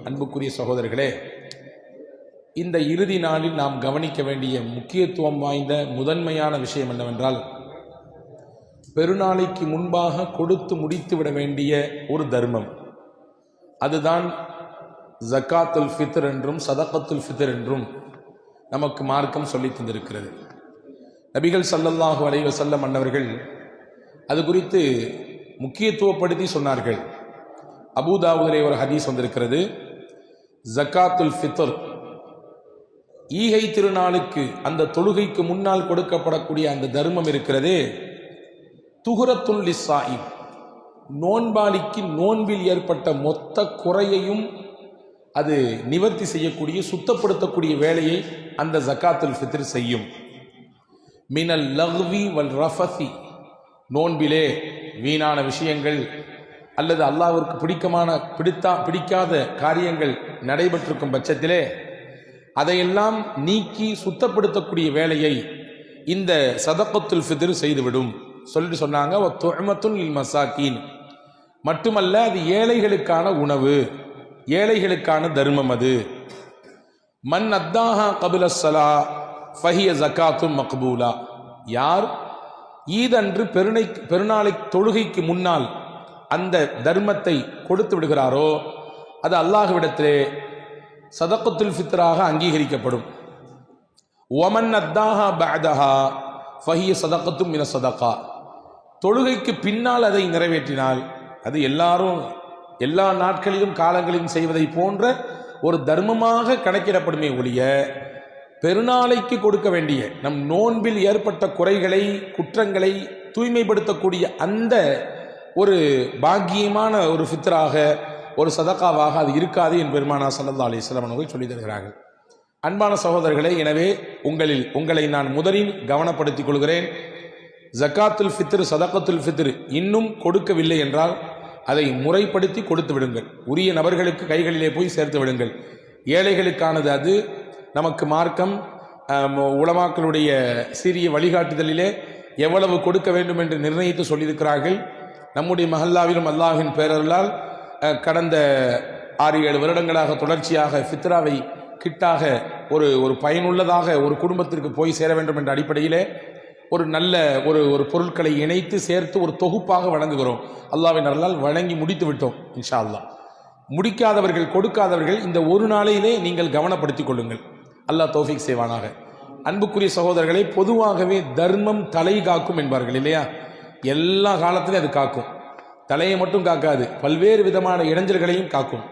அன்புக்குரிய சகோதரர்களே, இந்த இறுதி நாளில் நாம் கவனிக்க வேண்டிய முக்கியத்துவம் வாய்ந்த முதன்மையான விஷயம் என்னவென்றால், பெருநாளைக்கு முன்பாக கொடுத்து முடித்து விட வேண்டிய ஒரு தர்மம். அதுதான் ஜக்காத்துல் ஃபித்ர் என்றும் சதகத்துல் ஃபித்ர் என்றும் நமக்கு மார்க்கம் சொல்லி தந்திருக்கிறது. நபிகள் ஸல்லல்லாஹு அலைஹி வஸல்லம் அன்னவர்கள் அது குறித்து முக்கியத்துவப்படுத்தி சொன்னார்கள். அபூதாவுதிலே ஒரு ஹதீஸ் வந்திருக்கிறது. ஜக்காத்துல் ஃபித்ர், ஈகை திருநாளுக்கு அந்த தொழுகைக்கு முன்னால் கொடுக்கப்படக்கூடிய அந்த தர்மம் இருக்கிறதே, துஹரத்துல் லிஸ்ஸாயிம், நோன்பாளிக்கு நோன்பில் ஏற்பட்ட மொத்த குறையையும் அது நிவர்த்தி செய்யக்கூடிய, சுத்தப்படுத்தக்கூடிய வேலையை அந்த ஜக்காத்துல் ஃபித்ர் செய்யும். மினல் லஹ்வி வல் ரஃபசி, நோன்பிலே வீணான விஷயங்கள் அல்லது அல்லாஹ்விற்கு பிடிக்காத காரியங்கள் நடைபெற்றிருக்கும் பட்சத்திலே அதையெல்லாம் நீக்கி சுத்தப்படுத்தக்கூடிய வேலையை இந்த சதகத்துல் ஃபித்ர் செய்துவிடும் சொல்லிட்டு சொன்னாங்க. துஅமத்துல் லில் மசாக்கீன், மட்டுமல்ல அது ஏழைகளுக்கான உணவு, ஏழைகளுக்கான தர்மம். அது மன் அத்தாஹா கபில ஸலா ஃபஹிய ஜகாத்தும் மக்பூலா, யார் ஈதன்று பெருநாளை தொழுகைக்கு முன்னால் அந்த தர்மத்தை கொடுத்து விடுகிறாரோ அது அல்லாஹ்விடத்திலே சதகத்துல் ஃபித்ராக அங்கீகரிக்கப்படும். ஒமன் அத்தாஹா பஅதஹா ஃபஹிய சதகத்தும் மின சதகா, தொழுகைக்கு பின்னால் அதை நிறைவேற்றினால் அது எல்லாரும் எல்லா நாட்களிலும் காலங்களிலும் செய்வதை போன்ற ஒரு தர்மமாக கணக்கிடப்படுமே ஒழிய, பெருநாளைக்கு கொடுக்க வேண்டிய நம் நோன்பில் ஏற்பட்ட குறைகளை குற்றங்களை தூய்மைப்படுத்தக்கூடிய அந்த ஒரு பாக்கியமான ஒரு ஃபித்ராக, ஒரு சதகாவாக அது இருக்காது என்று பெருமானார் ஸல்லல்லாஹு அலைஹி வஸல்லம் அவர்கள் சொல்லி தருகிறார்கள். அன்பான சகோதரர்களே, எனவே உங்களை நான் முதலில் கவனப்படுத்திக் கொள்கிறேன். ஜக்காத்துல் ஃபித்ர் சதகத்துல் ஃபித்ர் இன்னும் கொடுக்கவில்லை என்றால் அதை முறைப்படுத்தி கொடுத்து விடுங்கள். உரிய நபர்களுக்கு கைகளிலே போய் சேர்த்து விடுங்கள். ஏழைகளுக்கானது அது. நமக்கு மார்க்கம் உலமாக்களுடைய சிறிய வழிகாட்டுதலிலே எவ்வளவு கொடுக்க வேண்டும் என்று நிர்ணயித்து சொல்லியிருக்கிறார்கள். நம்முடைய மஹல்லாவிலும் அல்லாஹ்வின் பேரருளால் கடந்த 6-7 வருடங்களாக தொடர்ச்சியாக ஃபித்ராவை கிட்டாக ஒரு பயனுள்ளதாக ஒரு குடும்பத்திற்கு போய் சேர வேண்டும் என்ற அடிப்படையிலே ஒரு நல்ல ஒரு பொருட்களை இணைத்து சேர்த்து ஒரு தொகுப்பாக வழங்குகிறோம். அல்லாஹ்வின் அருளால் வழங்கி முடித்து விட்டோம் இன்ஷா அல்லாஹ். முடிக்காதவர்கள், கொடுக்காதவர்கள் இந்த ஒரு நாளையிலே நீங்கள் கவனப்படுத்திக் கொள்ளுங்கள். அல்லாஹ் தௌஃபீக் செய்வானாக. அன்புக்குரிய சகோதரர்களை, பொதுவாகவே தர்மம் தலை காக்கும் என்பார்கள் இல்லையா? எல்லா காலத்திலும் அது காக்கும். தலையை மட்டும் காக்காது, பல்வேறு விதமான இடைஞ்சல்களையும் காக்கும்.